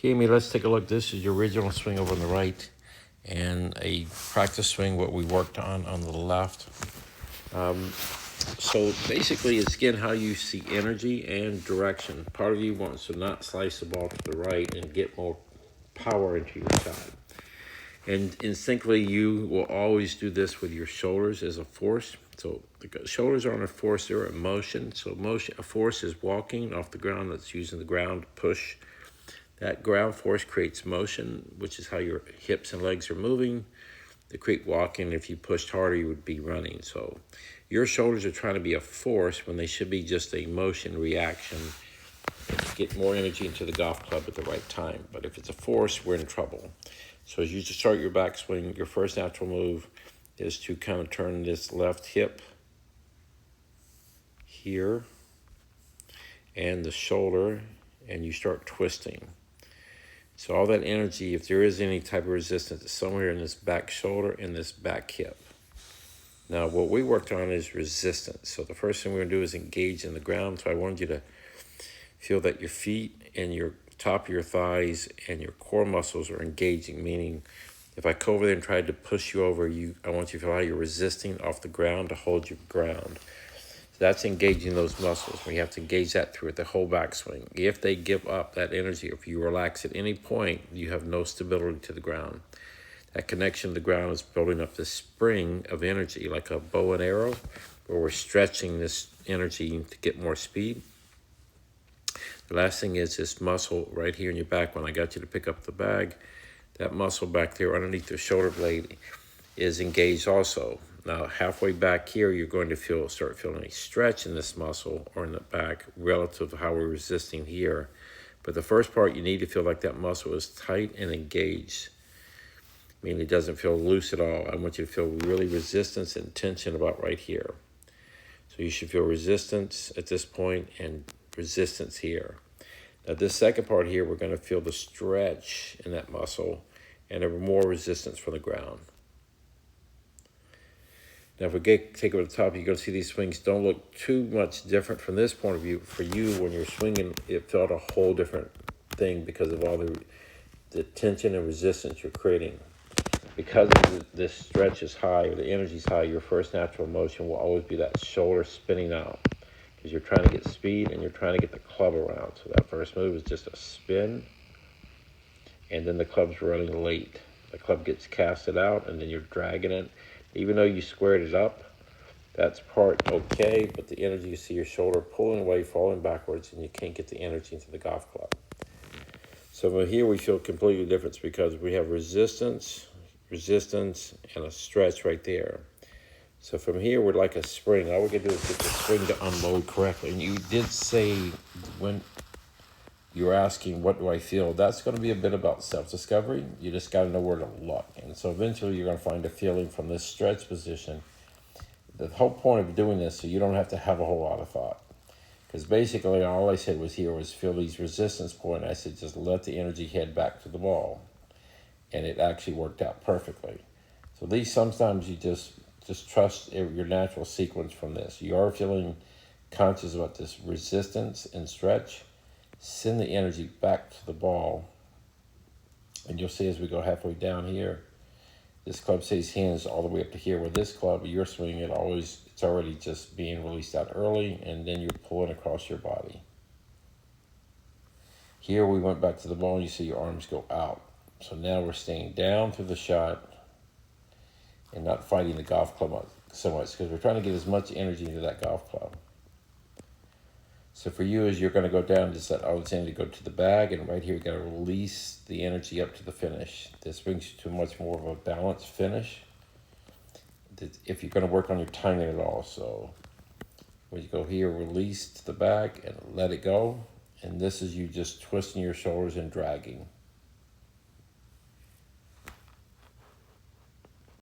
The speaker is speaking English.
Okay, Amy, let's take a look. This is your original swing over on the right and a practice swing, what we worked on the left. So basically, it's again how you see energy and direction. Part of you wants to not slice the ball to the right and get more power into your shot. And instinctively, you will always do this with your shoulders as a force. So the shoulders aren't a force, they're a motion. So a force is walking off the ground. That's using the ground to push. That ground force creates motion, which is how your hips and legs are moving. To create walking, if you pushed harder, you would be running. So your shoulders are trying to be a force when they should be just a motion reaction to get more energy into the golf club at the right time. But if it's a force, we're in trouble. So as you just start your backswing, your first natural move is to kind of turn this left hip here and the shoulder, and you start twisting. So all that energy, if there is any type of resistance, is somewhere in this back shoulder and this back hip. Now, what we worked on is resistance. So the first thing we're going to do is engage in the ground. So I wanted you to feel that your feet and your top of your thighs and your core muscles are engaging, meaning if I go over there and tried to push you over, I want you to feel how you're resisting off the ground to hold your ground. That's engaging those muscles. We have to engage that through the whole backswing. If they give up that energy, if you relax at any point, you have no stability to the ground. That connection to the ground is building up this spring of energy, like a bow and arrow, where we're stretching this energy to get more speed. The last thing is this muscle right here in your back. When I got you to pick up the bag, that muscle back there underneath the shoulder blade is engaged also. Now, halfway back here, you're going to start feeling a stretch in this muscle or in the back relative to how we're resisting here. But the first part, you need to feel like that muscle is tight and engaged, meaning it doesn't feel loose at all. I want you to feel really resistance and tension about right here. So you should feel resistance at this point and resistance here. Now, this second part here, we're going to feel the stretch in that muscle and more resistance from the ground. Now, if we take it to the top, you're going to see these swings don't look too much different from this point of view. For you, when you're swinging, it felt a whole different thing because of all the tension and resistance you're creating. Because this stretch is high, or the energy is high, your first natural motion will always be that shoulder spinning out because you're trying to get speed and you're trying to get the club around. So that first move is just a spin, and then the club's running late. The club gets casted out, and then you're dragging it. Even though you squared it up, that's part okay, but the energy, you see your shoulder pulling away, falling backwards, and you can't get the energy into the golf club. So here we feel completely different because we have resistance, and a stretch right there. So from here, we're like a spring. All we're going to do is get the spring to unload correctly. And you did say when you were asking, what do I feel? That's going to be a bit about self-discovery. You just got to know where to look. And so eventually you're going to find a feeling from this stretch position. The whole point of doing this, so you don't have to have a whole lot of thought. Because basically all I said was feel these resistance point. I said, just let the energy head back to the ball. And it actually worked out perfectly. So these, sometimes you just trust your natural sequence from this. You are feeling conscious about this resistance and stretch. Send the energy back to the ball, and you'll see as we go halfway down here, this club stays hinged all the way up to here. With this club, you're swinging it it's already just being released out early, and then you're pulling across your body. Here we went back to the ball, and you see your arms go out. So now we're staying down through the shot and not fighting the golf club so much because we're trying to get as much energy into that golf club. So for you, as you're going to go down, just let all this energy go to the bag, and right here, we got to release the energy up to the finish. This brings you to much more of a balanced finish. If you're going to work on your timing at all, so when you go here, release to the bag and let it go, and this is you just twisting your shoulders and dragging.